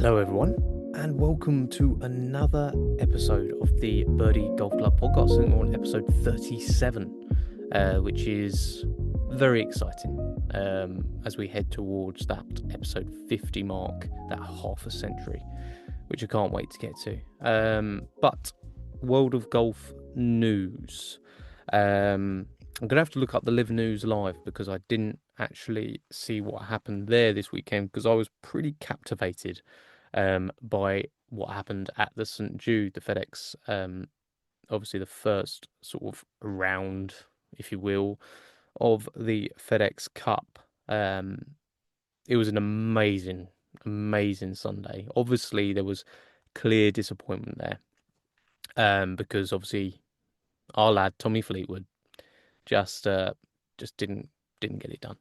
Hello, everyone, and welcome to another episode of the Birdie Golf Club podcast. And we're on episode 37, which is very exciting as we head towards that episode 50 mark, that half a century, which I can't wait to get to. But world of golf news. I'm going to have to look up the Live News Live because I didn't actually see what happened there this weekend because I was pretty captivated by what happened at the St. Jude, the FedEx, obviously the first sort of round, if you will, of the FedEx Cup. It was an amazing, amazing Sunday. Obviously, there was clear disappointment there, because obviously our lad Tommy Fleetwood just didn't get it done,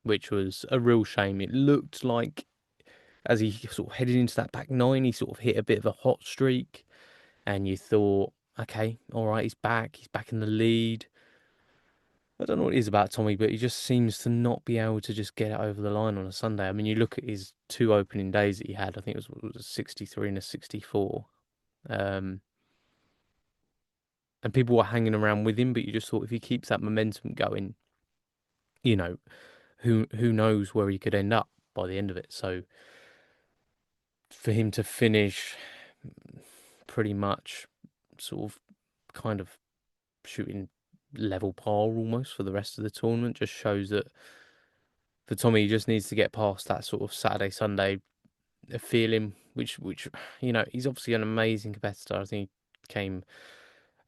which was a real shame. It looked like as he sort of headed into that back nine, he sort of hit a bit of a hot streak, and you thought, okay, all right, he's back in the lead. I don't know what it is about Tommy, but he just seems to not be able to just get it over the line on a Sunday. I mean, you look at his two opening days that he had, I think it was a 63 and a 64. Um, and people were hanging around with him, but you just thought if he keeps that momentum going, you know, who knows where he could end up by the end of it. So for him to finish pretty much sort of kind of shooting level par almost for the rest of the tournament just shows that for Tommy he just needs to get past that sort of Saturday Sunday feeling, which he's obviously an amazing competitor. I think he came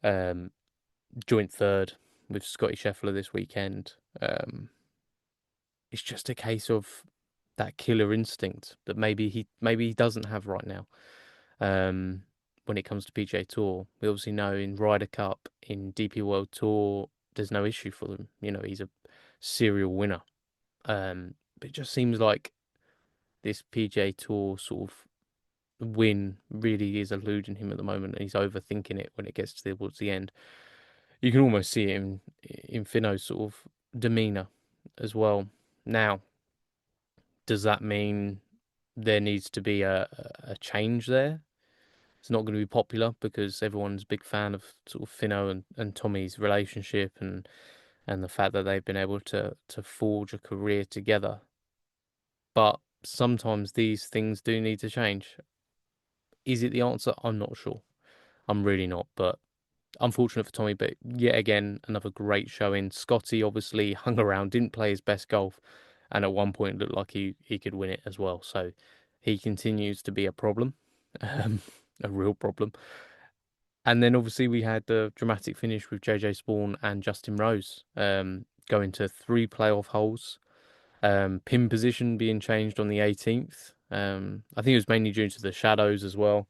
um, joint third with Scotty Scheffler this weekend. It's just a case of that killer instinct that maybe he doesn't have right now. When it comes to PGA Tour, we obviously know in Ryder Cup, in DP World Tour, there's no issue for them. He's a serial winner. But it just seems like this PGA Tour sort of win really is eluding him at the moment, and he's overthinking it when it gets towards the end. You can almost see it in Finno's sort of demeanour as well. Now, does that mean there needs to be a change there? It's not going to be popular because everyone's a big fan of sort of Finno and Tommy's relationship and the fact that they've been able to forge a career together. But sometimes these things do need to change. Is it the answer? I'm not sure. I'm really not. But unfortunate for Tommy, but yet again, another great showing. Scotty obviously hung around, didn't play his best golf, and at one point looked like he could win it as well. So he continues to be a problem, a real problem. And then obviously we had the dramatic finish with JJ Spawn and Justin Rose, going to three playoff holes. Pin position being changed on the 18th. I think it was mainly due to the shadows as well.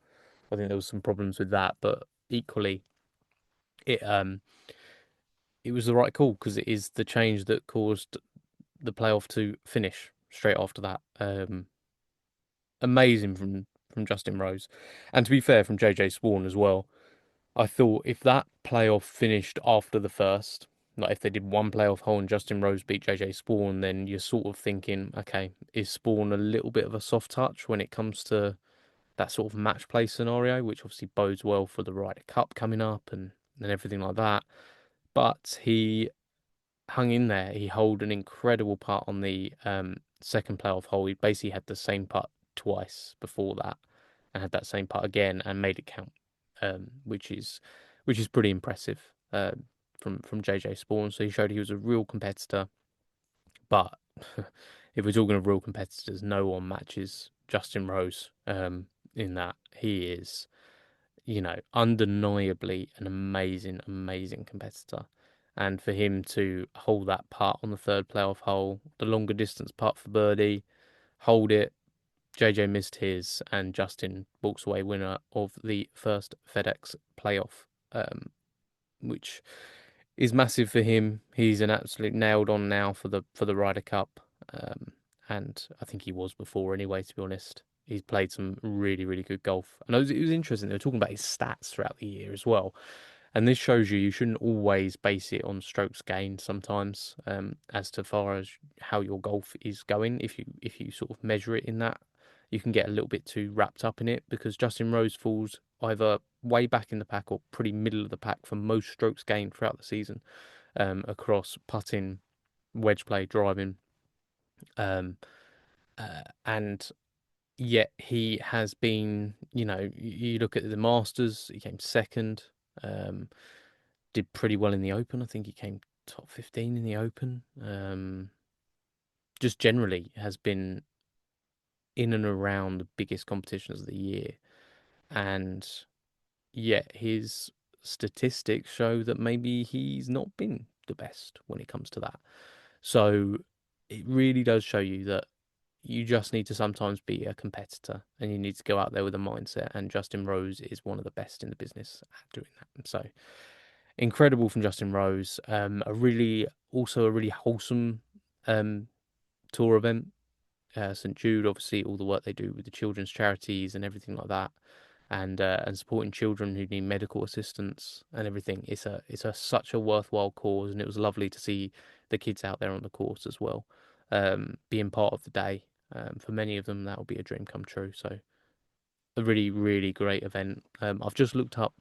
I think there was some problems with that, but equally, it um it was the right call because it is the change that caused the playoff to finish straight after that. Amazing from Justin Rose, and to be fair, from JJ Spawn as well. I thought if that playoff finished after the first, like if they did one playoff hole and Justin Rose beat JJ Spawn, then you're sort of thinking, okay, is Spawn a little bit of a soft touch when it comes to that sort of match play scenario, which obviously bodes well for the Ryder Cup coming up and everything like that. But he hung in there. He held an incredible putt on the second playoff hole. He basically had the same putt twice before that, and had that same putt again and made it count, which is pretty impressive from JJ Spawn. So he showed he was a real competitor. But if we're talking of real competitors, no one matches Justin Rose in that. He is, undeniably an amazing, amazing competitor. And for him to hold that putt on the third playoff hole, the longer distance putt for birdie, hold it, JJ missed his, and Justin walks away winner of the first FedEx playoff, which is massive for him. He's an absolute nailed on now for the Ryder Cup, and I think he was before anyway. To be honest, he's played some really really good golf, and it was interesting. They were talking about his stats throughout the year as well, and this shows you shouldn't always base it on strokes gained. Sometimes, as to far as how your golf is going, if you sort of measure it in that, you can get a little bit too wrapped up in it because Justin Rose falls either way back in the pack or pretty middle of the pack for most strokes gained throughout the season, across putting, wedge play, driving, um, and yet he has been, you look at the Masters, he came second, um, did pretty well in the Open. I think he came top 15 in the Open. Just generally has been in and around the biggest competitions of the year. And yet his statistics show that maybe he's not been the best when it comes to that. So it really does show you that you just need to sometimes be a competitor and you need to go out there with a mindset. And Justin Rose is one of the best in the business at doing that. So incredible from Justin Rose. Also a really wholesome tour event. St Jude, obviously, all the work they do with the children's charities and everything like that, and supporting children who need medical assistance and everything. It's such a worthwhile cause, and it was lovely to see the kids out there on the course as well, being part of the day. For many of them, that will be a dream come true. So a really, really great event. I've just looked up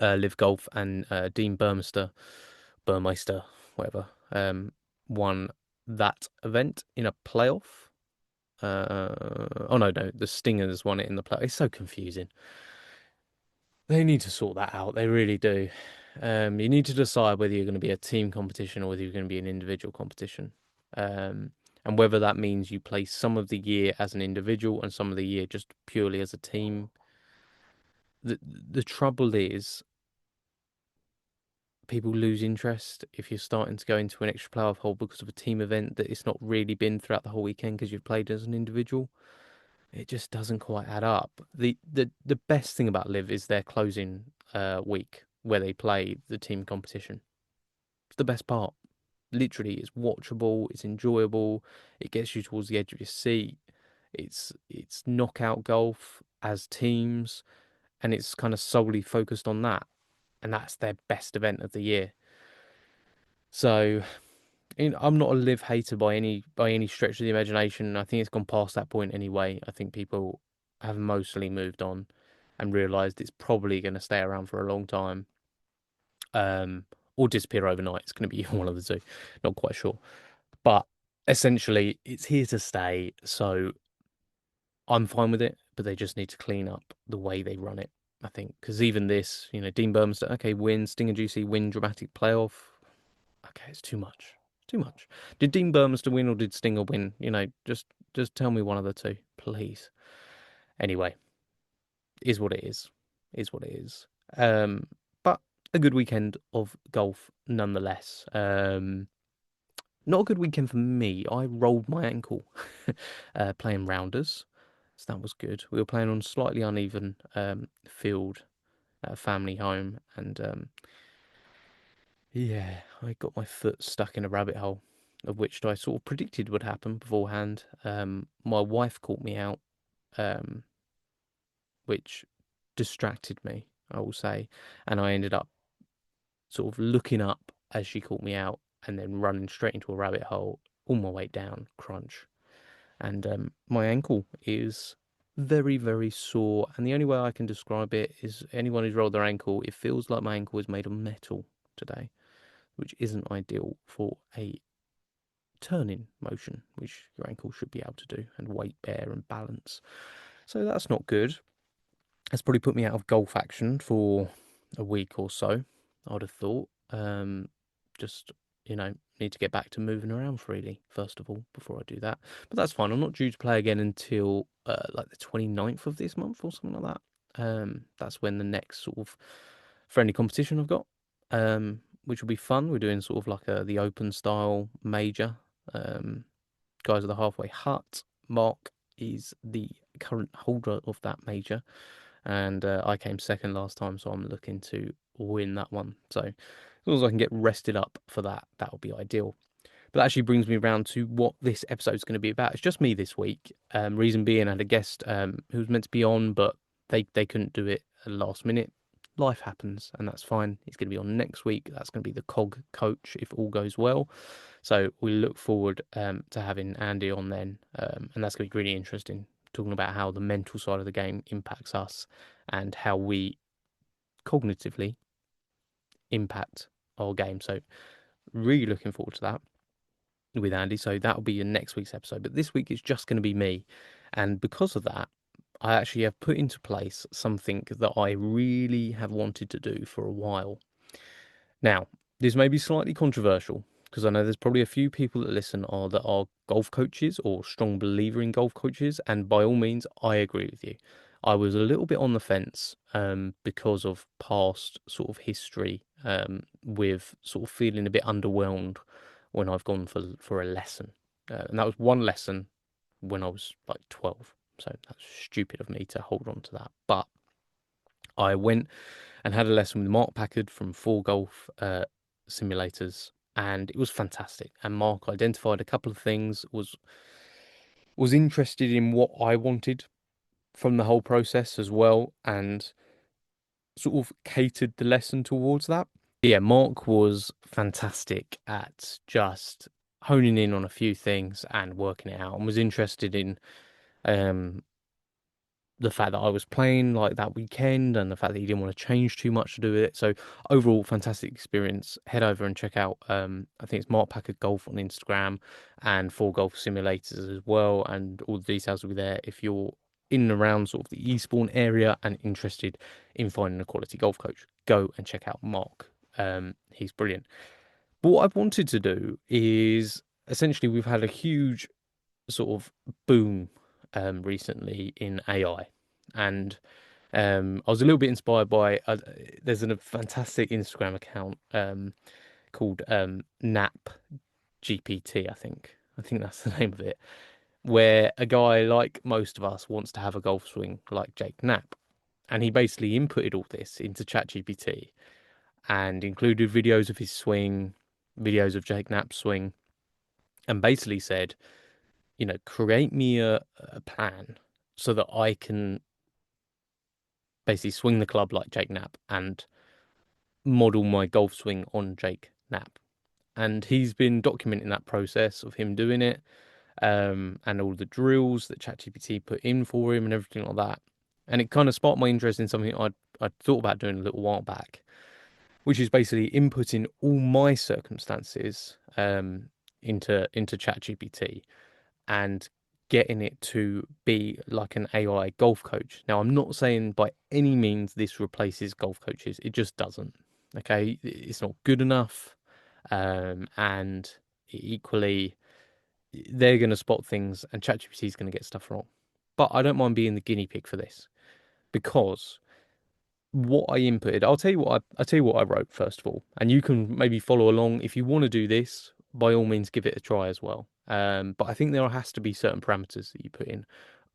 Live Golf, and Dean Burmeister, whatever, won that event in a playoff. Oh no, the Stingers won it in the play. It's so confusing. They need to sort that out. They really do. You need to decide whether you're going to be a team competition or whether you're going to be an individual competition. Um, and whether that means you play some of the year as an individual and some of the year just purely as a team. The trouble is people lose interest if you're starting to go into an extra playoff hole because of a team event that it's not really been throughout the whole weekend because you've played as an individual. It just doesn't quite add up. The best thing about Live is their closing week where they play the team competition. It's the best part. Literally, it's watchable, it's enjoyable, it gets you towards the edge of your seat. It's knockout golf as teams, and it's kind of solely focused on that. And that's their best event of the year. So I'm not a Live hater by any stretch of the imagination. I think it's gone past that point anyway. I think people have mostly moved on and realised it's probably going to stay around for a long time, um, or disappear overnight. It's going to be one of the two. Not quite sure, but essentially, it's here to stay. So I'm fine with it, but they just need to clean up the way they run it. I think because even this, Dean Burmester, okay, win, Stinger GC win, dramatic playoff. Okay, it's too much. Too much. Did Dean Burmester win or did Stinger win? Just tell me one of the two, please. Anyway, is what it is. Is what it is. But a good weekend of golf nonetheless. Not a good weekend for me. I rolled my ankle playing rounders, so that was good. We were playing on slightly uneven field at a family home, and yeah, I got my foot stuck in a rabbit hole, of which I sort of predicted would happen beforehand. My wife caught me out, um, which distracted me, I will say, and I ended up sort of looking up as she caught me out and then running straight into a rabbit hole, all my weight down, crunch. And my ankle is very, very sore. And the only way I can describe it is anyone who's rolled their ankle, it feels like my ankle is made of metal today, which isn't ideal for a turning motion, which your ankle should be able to do, and weight bear and balance. So that's not good. That's probably put me out of golf action for a week or so, I would have thought. Just, need to get back to moving around freely, first of all, before I do that. But that's fine. I'm not due to play again until like the 29th of this month or something like that. That's when the next sort of friendly competition I've got, which will be fun. We're doing sort of like the open style major. Guys of the Halfway Hut. Mark is the current holder of that major, and I came second last time, so I'm looking to win that one. So as long as I can get rested up for that, that will be ideal. But that actually brings me around to what this episode is going to be about. It's just me this week. Reason being, I had a guest who was meant to be on, but they couldn't do it at the last minute. Life happens, and that's fine. He's going to be on next week. That's going to be the COG coach if all goes well. So we look forward to having Andy on then, and that's going to be really interesting talking about how the mental side of the game impacts us and how we cognitively impact our game. So really looking forward to that with Andy. So that'll be in next week's episode. But this week it's just going to be me. And because of that, I actually have put into place something that I really have wanted to do for a while. Now, this may be slightly controversial because I know there's probably a few people that are golf coaches or strong believer in golf coaches, and by all means, I agree with you. I was a little bit on the fence because of past sort of history with sort of feeling a bit underwhelmed when I've gone for a lesson, and that was one lesson when I was like 12. So that's stupid of me to hold on to that, but I went and had a lesson with Mark Packard from Four Golf Simulators, and it was fantastic. And Mark identified a couple of things, was interested in what I wanted from the whole process as well, and sort of catered the lesson towards that. Yeah, Mark was fantastic at just honing in on a few things and working it out, and was interested in um, the fact that I was playing like that weekend and the fact that he didn't want to change too much to do with it. So overall, fantastic experience. Head over and check out, I think it's Mark Packard Golf on Instagram and Four Golf Simulators as well. And all the details will be there if you're in and around sort of the Eastbourne area and interested in finding a quality golf coach. Go and check out Mark. He's brilliant. But what I've wanted to do is essentially we've had a huge sort of boom recently in AI, and I was a little bit inspired by there's a fantastic Instagram account called Nap GPT, I think that's the name of it, where a guy like most of us wants to have a golf swing like Jake Knapp, and he basically inputted all this into ChatGPT and included videos of his swing, videos of Jake Knapp's swing, and basically said, you know, create me a plan so that I can basically swing the club like Jake Knapp and model my golf swing on Jake Knapp. And he's been documenting that process of him doing it, and all the drills that ChatGPT put in for him and everything like that. And it kind of sparked my interest in something I'd thought about doing a little while back, which is basically inputting all my circumstances into ChatGPT and getting it to be like an AI golf coach. Now, I'm not saying by any means this replaces golf coaches. It just doesn't. Okay, it's not good enough, and equally, they're going to spot things, and ChatGPT is going to get stuff wrong. But I don't mind being the guinea pig for this because what I inputted, I'll tell you what I wrote first of all, and you can maybe follow along if you want to do this. By all means, give it a try as well. But I think there has to be certain parameters that you put in.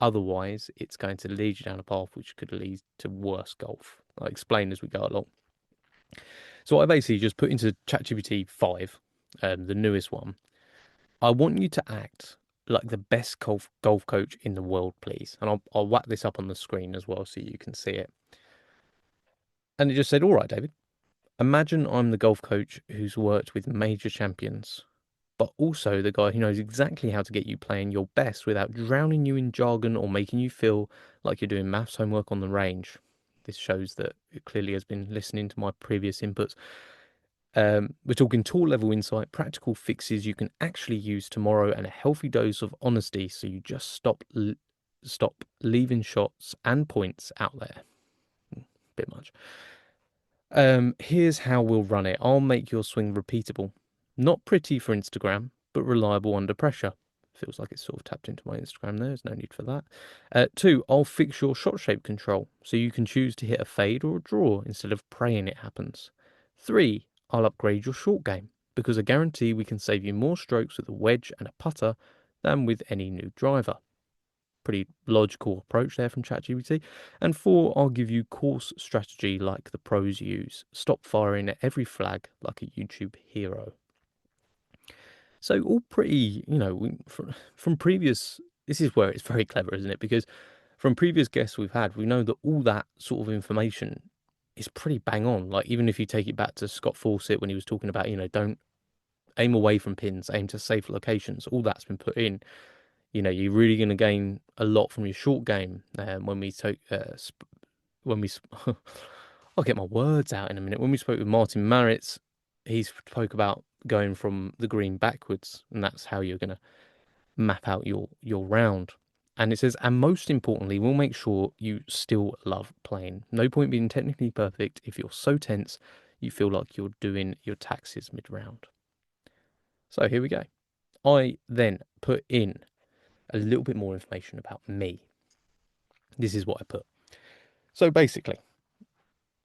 Otherwise, it's going to lead you down a path which could lead to worse golf. I'll explain as we go along. So I basically just put into ChatGPT 5, the newest one. I want you to act like the best golf coach in the world, please. And I'll whack this up on the screen as well so you can see it. And it just said, all right, David, imagine I'm the golf coach who's worked with major champions, but also the guy who knows exactly how to get you playing your best without drowning you in jargon or making you feel like you're doing maths homework on the range. This shows that it clearly has been listening to my previous inputs. We're talking tour level insight, practical fixes you can actually use tomorrow, and a healthy dose of honesty so you just stop leaving shots and points out there. Bit much. Here's how we'll run it. I'll make your swing repeatable. Not pretty for Instagram, but reliable under pressure. Feels like it's sort of tapped into my Instagram there. There's no need for that. 2, I'll fix your shot shape control so you can choose to hit a fade or a draw instead of praying it happens. 3, I'll upgrade your short game because I guarantee we can save you more strokes with a wedge and a putter than with any new driver. Pretty logical approach there from ChatGPT. And 4, I'll give you course strategy like the pros use. Stop firing at every flag like a YouTube hero. So all pretty, you know, from previous, this is where it's very clever, isn't it? Because from previous guests we've had, we know that all that sort of information is pretty bang on. Like even if you take it back to Scott Fawcett when he was talking about, you know, don't aim away from pins, aim to safe locations, all that's been put in. You're really going to gain a lot from your short game. When we took, when we, I'll get my words out in a minute. When we spoke with Martin Maritz, he spoke about going from the green backwards, and that's how you're going to map out your round. And it says, and most importantly, we'll make sure you still love playing. No point being technically perfect if you're so tense you feel like you're doing your taxes mid-round. So here we go. I then put in a little bit more information about me. This is what I put. So basically,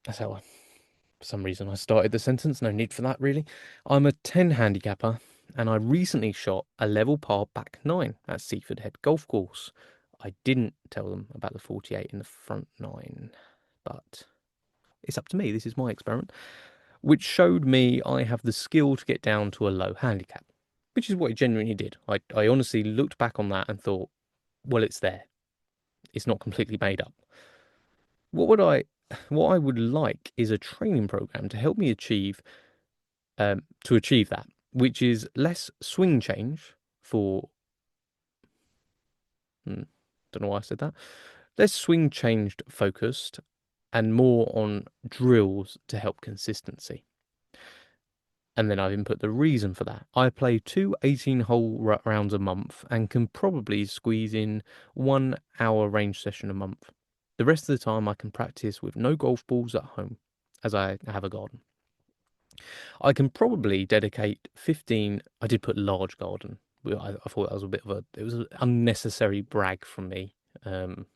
that's how for some reason I started the sentence. No need for that, really. I'm a 10 handicapper, and I recently shot a level par back 9 at Seaford Head Golf Course. I didn't tell them about the 48 in the front 9, but it's up to me. This is my experiment, which showed me I have the skill to get down to a low handicap, which is what it genuinely did. I honestly looked back on that and thought, well, it's there. It's not completely made up. What I would like is a training program to help me achieve that, which is less swing change for don't know why I said that. Less swing changed focused and more on drills to help consistency. And then I've input the reason for that. I play 2 18-hole rounds a month and can probably squeeze in 1 hour range session a month. The rest of the time I can practice with no golf balls at home, as I have a garden. I can probably dedicate 15. I did put large garden. I thought that was it was an unnecessary brag from me on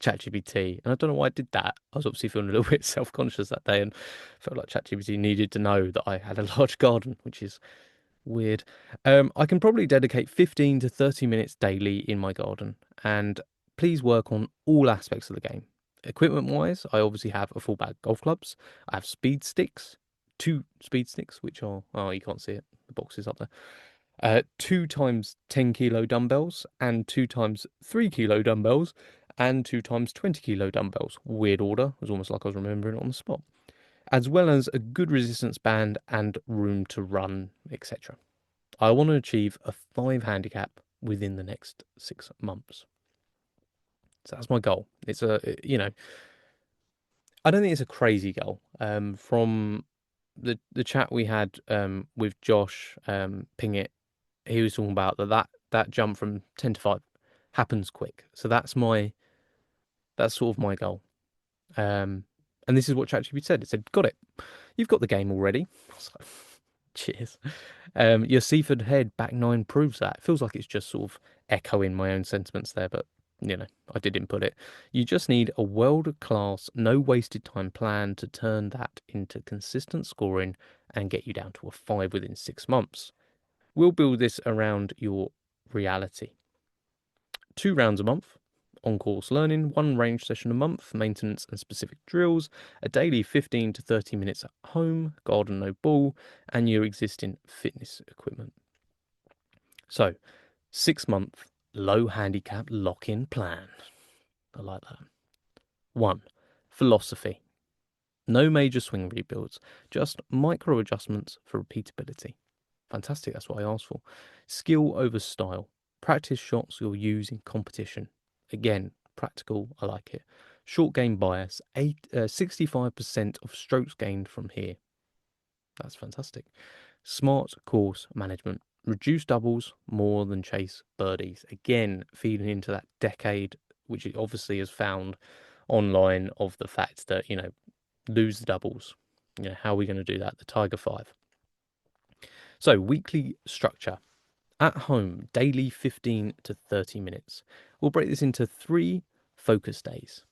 ChatGPT. And I don't know why I did that. I was obviously feeling a little bit self-conscious that day and felt like ChatGPT needed to know that I had a large garden, which is weird. I can probably dedicate 15 to 30 minutes daily in my garden, and please work on all aspects of the game. Equipment wise, I obviously have a full bag of golf clubs. I have speed sticks, 2 speed sticks, which are, oh, you can't see it, the box is up there. 2 times 10 kilo dumbbells, and 2 times 3 kilo dumbbells, and 2 times 20 kilo dumbbells. Weird order. It was almost like I was remembering it on the spot. As well as a good resistance band and room to run, etc. I want to achieve a 5 handicap within the next 6 months. So that's my goal. I don't think it's a crazy goal. From the chat we had with Josh Pingett, he was talking about that jump from 10 to 5 happens quick. So that's sort of my goal. And this is what ChatGPT said. It said, "Got it. You've got the game already." I was like, cheers. Your Seaford Head back 9 proves that. It feels like it's just sort of echoing my own sentiments there, but I did input it. You just need a world-class, no wasted time plan to turn that into consistent scoring and get you down to a 5 within 6 months. We'll build this around your reality. 2 rounds a month, on-course learning, 1 range session a month, maintenance and specific drills, a daily 15 to 30 minutes at home, garden no ball, and your existing fitness equipment. So, 6-month low handicap lock-in plan. I like that. 1. Philosophy. No major swing rebuilds, just micro adjustments for repeatability. Fantastic, that's what I asked for. Skill over style. Practice shots you'll use in competition. Again, practical, I like it. Short game bias, 65% of strokes gained from here. That's fantastic. Smart course management. Reduce doubles more than chase birdies. Again, feeding into that decade, which it obviously has found online, of the fact that, lose the doubles. How are we going to do that? The Tiger 5. So, weekly structure. At home, daily 15 to 30 minutes. We'll break this into 3 focus days.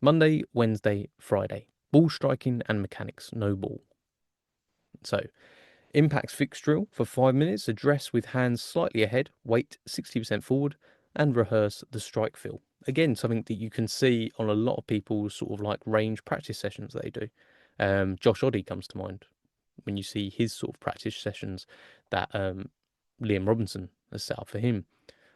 Monday, Wednesday, Friday. Ball striking and mechanics, no ball. So, impacts fixed drill for 5 minutes. Address with hands slightly ahead, weight 60% forward, and rehearse the strike feel. Again, something that you can see on a lot of people's sort of like range practice sessions they do. Josh Oddie comes to mind when you see his sort of practice sessions that Liam Robinson has set up for him.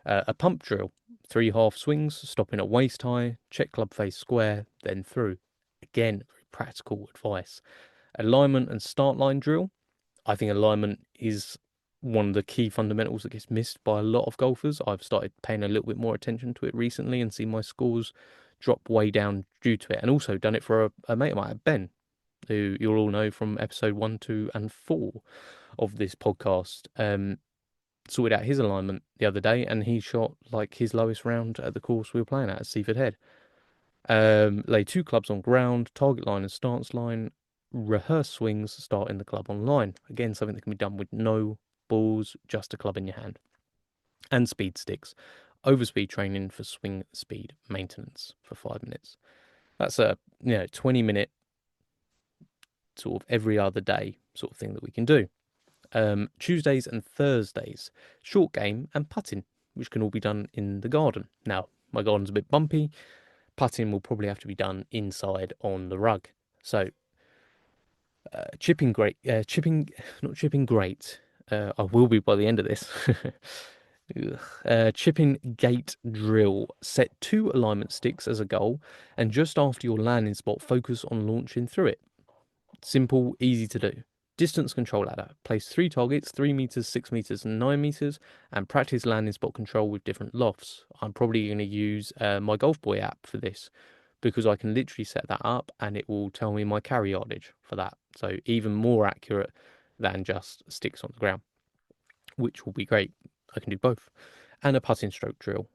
A pump drill, 3 half swings, stopping at waist high, check club face square, then through. Again, very practical advice. Alignment and start line drill. I think alignment is one of the key fundamentals that gets missed by a lot of golfers. I've started paying a little bit more attention to it recently and seen my scores drop way down due to it. And also done it for a mate of mine, Ben, who you'll all know from episode 1, 2, and 4 of this podcast. Sorted out his alignment the other day, and he shot like his lowest round at the course we were playing at Seaford Head. Lay 2 clubs on ground, target line and stance line, rehearse swings starting the club on line. Again, something that can be done with no balls, just a club in your hand. And speed sticks. Overspeed training for swing speed maintenance for 5 minutes. That's a 20-minute sort of every other day sort of thing that we can do. Tuesdays and Thursdays, short game and putting, which can all be done in the garden. Now, my garden's a bit bumpy. Putting will probably have to be done inside on the rug. So, not chipping great. I will be by the end of this. Chipping gate drill. Set 2 alignment sticks as a goal, and just after your landing spot, focus on launching through it. Simple, easy to do. Distance control ladder. Place 3 targets, 3 meters, 6 meters, and 9 meters, and practice landing spot control with different lofts. I'm probably going to use my Golf Boy app for this because I can literally set that up and it will tell me my carry yardage for that. So even more accurate than just sticks on the ground, which will be great. I can do both. And a putting stroke drill.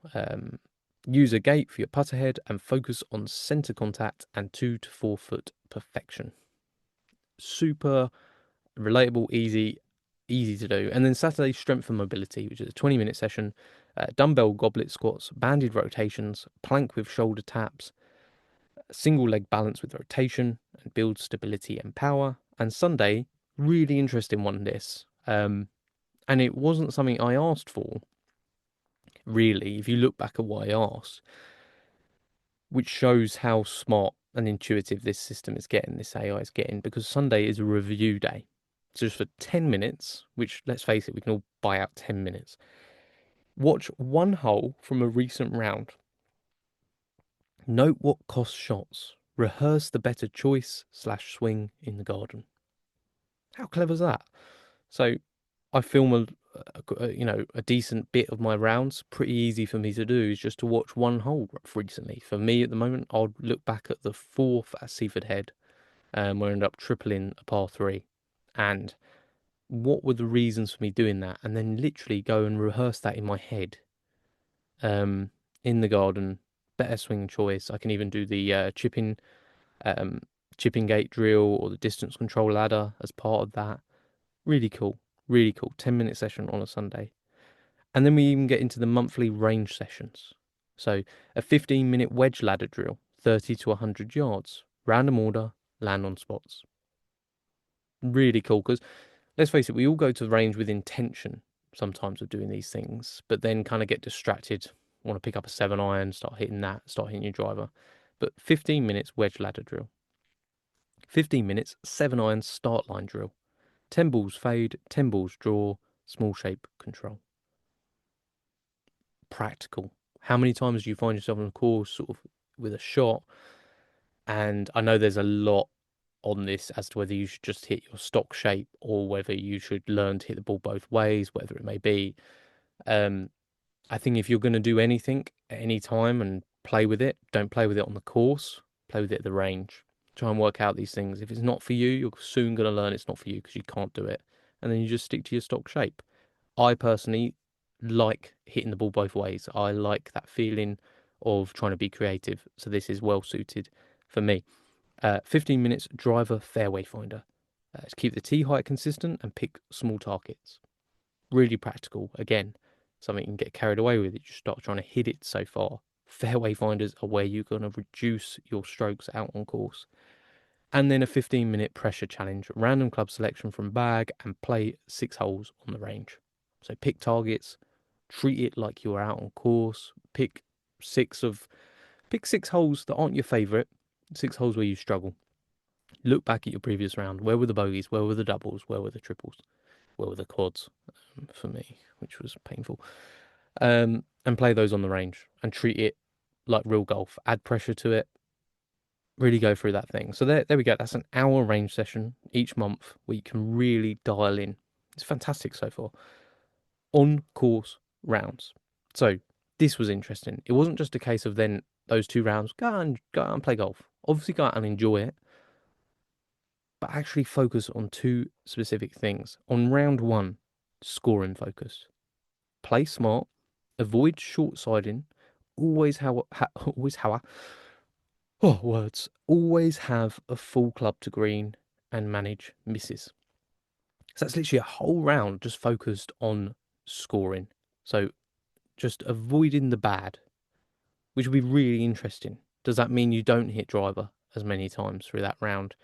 Use a gate for your putter head and focus on center contact and 2 to 4 foot perfection. Super relatable, easy to do. And then Saturday, strength and mobility, which is a 20-minute session. Dumbbell goblet squats, banded rotations, plank with shoulder taps, single leg balance with rotation, and build stability and power. And Sunday, really interesting one, this. And it wasn't something I asked for, really, if you look back at what I asked, which shows how smart and intuitive this system is getting, this AI is getting, because Sunday is a review day. So just for 10 minutes, which, let's face it, we can all buy out 10 minutes. Watch one hole from a recent round. Note what cost shots. Rehearse the better choice/swing in the garden. How clever is that? So I film a decent bit of my rounds. Pretty easy for me to do is just to watch one hole recently. For me at the moment, I'll look back at the 4th at Seaford Head, where I ended up tripling a par 3. And what were the reasons for me doing that? And then literally go and rehearse that in my head. In the garden, better swing choice. I can even do the chipping gate drill or the distance control ladder as part of that. Really cool. Really cool. 10-minute session on a Sunday. And then we even get into the monthly range sessions. So a 15-minute wedge ladder drill, 30 to 100 yards, random order, land on spots. Really cool, because let's face it, we all go to the range with intention sometimes of doing these things, but then kind of get distracted, want to pick up a 7-iron, start hitting your driver. But 15 minutes wedge ladder drill. 15 minutes 7-iron start line drill. 10 balls fade, 10 balls draw, small shape control. Practical. How many times do you find yourself on a course sort of with a shot? And I know there's a lot on this as to whether you should just hit your stock shape or whether you should learn to hit the ball both ways, whether it may be. I think if you're going to do anything at any time and play with it, don't play with it on the course, play with it at the range. Try and work out these things. If it's not for you, you're soon going to learn it's not for you because you can't do it. And then you just stick to your stock shape. I personally like hitting the ball both ways. I like that feeling of trying to be creative. So this is well suited for me. 15 minutes driver fairway finder. To keep the tee height consistent and pick small targets. Really practical. Again, something you can get carried away with. You just start trying to hit it so far. Fairway finders are where you're going to reduce your strokes out on course. And then a 15-minute pressure challenge. Random club selection from bag and play 6 holes on the range. So pick targets. Treat it like you're out on course. Pick 6 holes that aren't your favourite. 6 holes where you struggle. Look back at your previous round. Where were the bogeys? Where were the doubles? Where were the triples? Where were the quads? For me, which was painful. And play those on the range and treat it like real golf. Add pressure to it. Really go through that thing. So there we go. That's an hour range session each month where you can really dial in It's fantastic so far. On course rounds. So this was interesting. It wasn't just a case of then those 2 rounds, go out and play golf. Obviously go out and enjoy it, but actually focus on two specific things. On round one, scoring focus. Play smart, avoid short siding, always how oh words. Always have a full club to green and manage misses. So that's literally a whole round just focused on scoring. So just avoiding the bad, which will be really interesting. Does that mean you don't hit driver as many times through that round?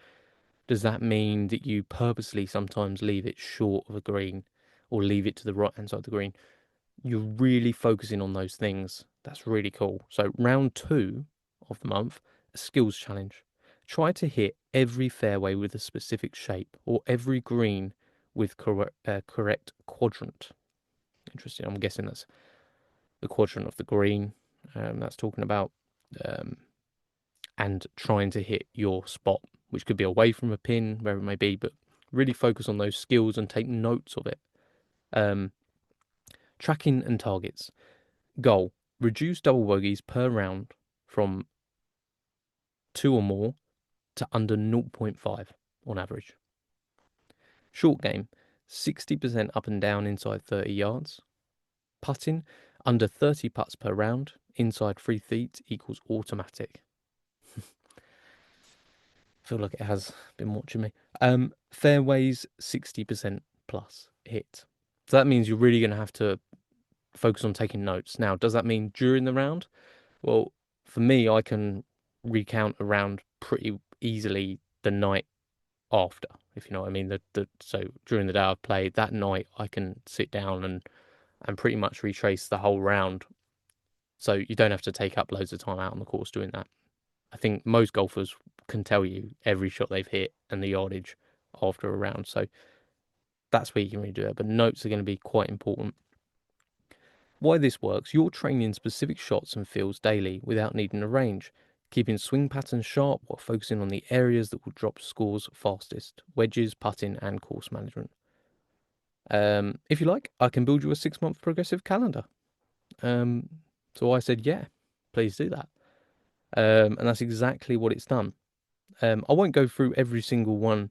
Does that mean that you purposely sometimes leave it short of a green or leave it to the right hand side of the green? You're really focusing on those things. That's really cool. So, round two of the month, a skills challenge. Try to hit every fairway with a specific shape or every green with correct quadrant. Interesting. I'm guessing that's the quadrant of the green that's talking about. Um, and trying to hit your spot, which could be away from a pin, wherever it may be, but really focus on those skills and take notes of it. Um, Tracking and targets. Goal: reduce double bogeys per round from 2 or more to under 0.5 on average. Short game: 60% up and down inside 30 yards. Putting: under 30 putts per round, inside 3 feet equals automatic. Feel like it has been watching me. Fairways 60% plus hit. So that means you're really going to have to focus on taking notes. Now, does that mean during the round? Well, for me, I can recount a round pretty easily the night after, if you know what I mean. So during the day I've played, that night I can sit down and pretty much retrace the whole round. So you don't have to take up loads of time out on the course doing that. I think most golfers can tell you every shot they've hit and the yardage after a round. So that's where you can really do it. But notes are going to be quite important. Why this works: you're training specific shots and feels daily without needing a range, keeping swing patterns sharp while focusing on the areas that will drop scores fastest: wedges, putting, and course management. If you like, I can build you a 6 month progressive calendar. Um, so I said, yeah, please do that. And that's exactly what it's done. I won't go through every single one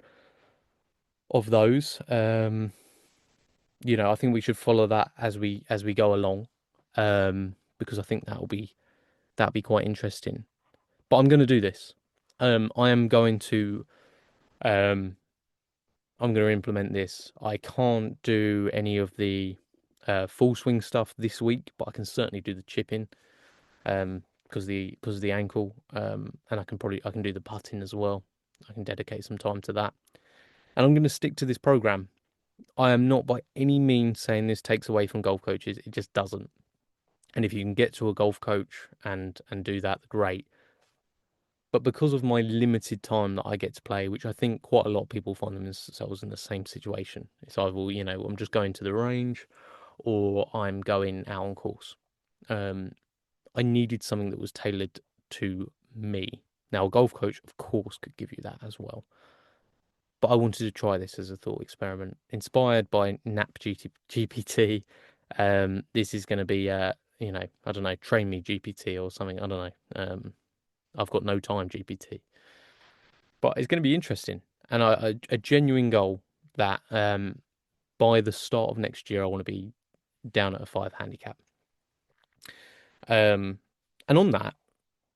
of those. I think we should follow that as we go along, because I think that'll be quite interesting. But I'm going to do this. I am going to um, I'm going to implement this. I can't do any of the full swing stuff this week, but I can certainly do the chipping because of the ankle, and I can do the putting as well. I can dedicate some time to that, and I'm going to stick to this program. I am not by any means saying this takes away from golf coaches. It just doesn't. And if you can get to a golf coach and do that, great. But because of my limited time that I get to play, which I think quite a lot of people find themselves in the same situation, it's either, I'm just going to the range or I'm going out on course. Um, I needed something that was tailored to me. Now, a golf coach, of course, could give you that as well. But I wanted to try this as a thought experiment. Inspired by GPT, this is going to be, I don't know, train me GPT or something. I don't know. I've got no time GPT. But it's going to be interesting. And a genuine goal that by the start of next year, I want to be down at a 5 handicap. And on that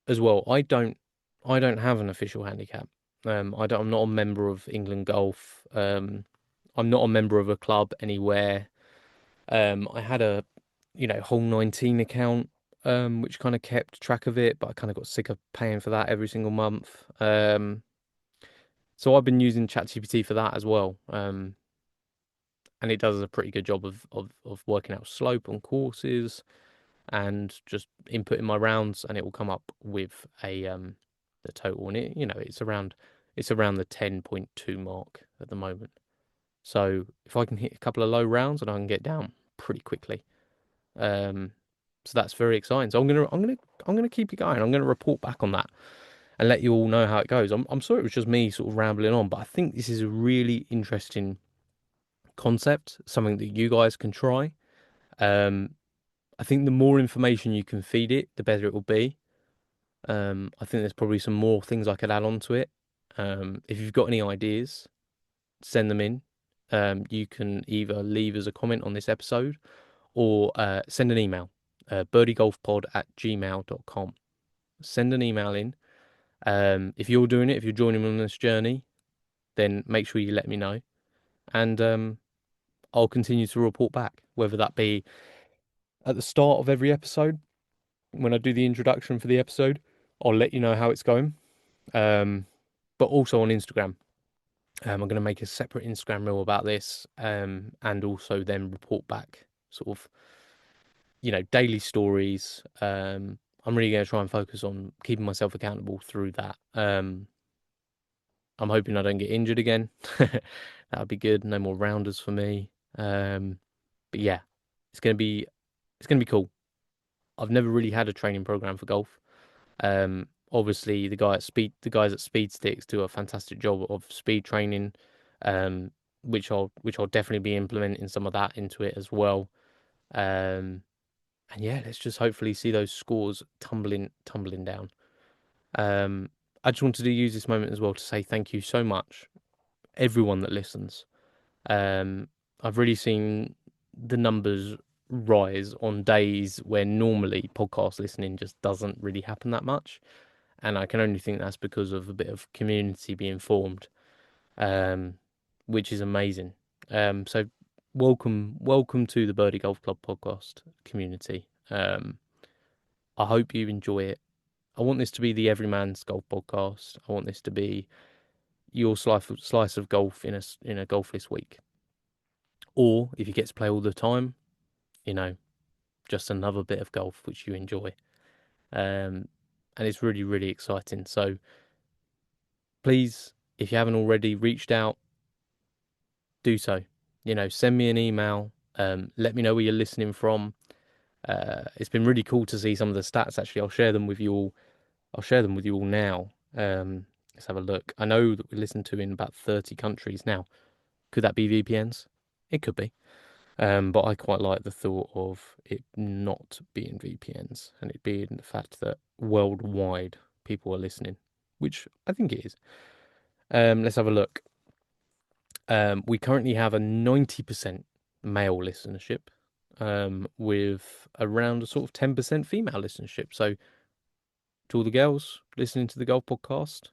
as well, I don't have an official handicap. I'm not a member of England Golf. I'm not a member of a club anywhere. I had a, Hole 19 account, which kind of kept track of it, but I kind of got sick of paying for that every single month. So I've been using ChatGPT for that as well. And it does a pretty good job of working out slope on courses and just inputting my rounds, and it will come up with the total. And it's around the 10.2 mark at the moment. So if I can hit a couple of low rounds, and I can get down pretty quickly. So that's very exciting. So I'm gonna keep you going. I'm gonna report back on that and let you all know how it goes. I'm sorry it was just me sort of rambling on, but I think this is a really interesting concept, something that you guys can try. I think the more information you can feed it, the better it will be. I think there's probably some more things I could add on to it. If you've got any ideas, send them in. You can either leave as a comment on this episode or send an email, birdiegolfpod@gmail.com. Send an email in. If you're doing it, if you're joining me on this journey, then make sure you let me know. And I'll continue to report back, whether that be at the start of every episode, when I do the introduction for the episode, I'll let you know how it's going. But also on Instagram. I'm going to make a separate Instagram reel about this, and also then report back sort of, daily stories. I'm really going to try and focus on keeping myself accountable through that. I'm hoping I don't get injured again. That would be good. No more rounders for me. But yeah, it's going to be cool. I've never really had a training program for golf. Obviously the guys at Speed Sticks do a fantastic job of speed training, which I'll definitely be implementing some of that into it as well. And yeah, let's just hopefully see those scores tumbling down. I just wanted to use this moment as well to say thank you so much, everyone that listens. I've really seen the numbers rise on days where normally podcast listening just doesn't really happen that much. And I can only think that's because of a bit of community being formed, which is amazing. So welcome to the Birdie Golf Club podcast community. I hope you enjoy it. I want this to be the Everyman's Golf podcast. I want this to be your slice of golf in a golfless week. Or if you get to play all the time, just another bit of golf which you enjoy. And it's really, really exciting. So please, if you haven't already reached out, do so. Send me an email. Let me know where you're listening from. It's been really cool to see some of the stats. Actually, I'll share them with you all. Now. Let's have a look. I know that we listen to in about 30 countries now. Could that be VPNs? It could be. But I quite like the thought of it not being VPNs and it being the fact that worldwide people are listening, which I think it is. Let's have a look. We currently have a 90% male listenership, with around a sort of 10% female listenership. So to all the girls listening to the Golf Podcast,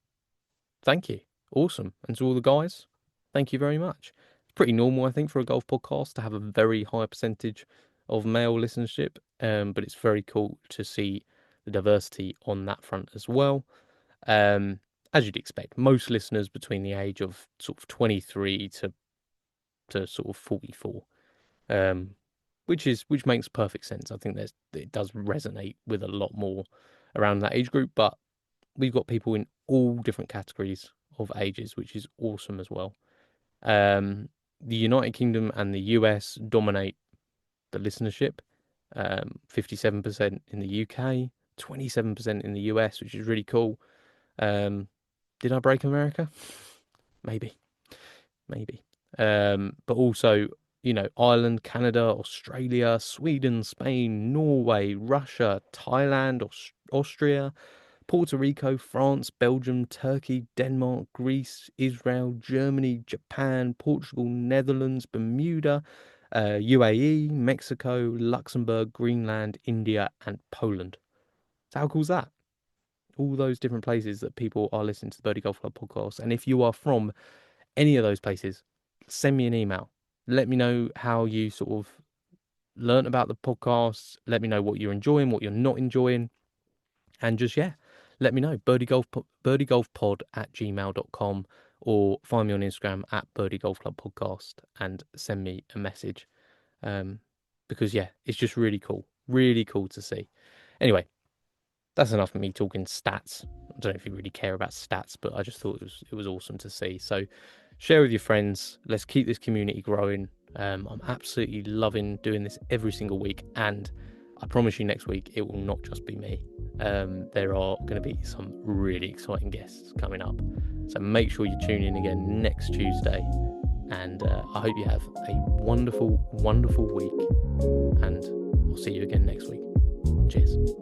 thank you. Awesome. And to all the guys, thank you very much. It's pretty normal, I think, for a golf podcast to have a very high percentage of male listenership, but it's very cool to see the diversity on that front as well. As you'd expect, most listeners between the age of sort of 23 to sort of 44, which makes perfect sense. I think it does resonate with a lot more around that age group, but we've got people in all different categories of ages, which is awesome as well. The United Kingdom and the US dominate the listenership. 57% in the UK, 27% in the US, which is really cool. Did I break America? Maybe. But also, Ireland, Canada, Australia, Sweden, Spain, Norway, Russia, Thailand, Austria, Puerto Rico, France, Belgium, Turkey, Denmark, Greece, Israel, Germany, Japan, Portugal, Netherlands, Bermuda, UAE, Mexico, Luxembourg, Greenland, India, and Poland. So how cool is that? All those different places that people are listening to the Birdie Golf Club podcast. And if you are from any of those places, send me an email. Let me know how you sort of learnt about the podcast. Let me know what you're enjoying, what you're not enjoying. And just, let me know. birdiegolfpod@gmail.com, or find me on Instagram at Birdie Golf Club Podcast and send me a message. Because, it's just really cool. Really cool to see. Anyway, that's enough of me talking stats. I don't know if you really care about stats, but I just thought it was awesome to see. So share with your friends. Let's keep this community growing. I'm absolutely loving doing this every single week, and I promise you next week it will not just be me. There are going to be some really exciting guests coming up. So make sure you tune in again next Tuesday. And I hope you have a wonderful, wonderful week. And I'll see you again next week. Cheers.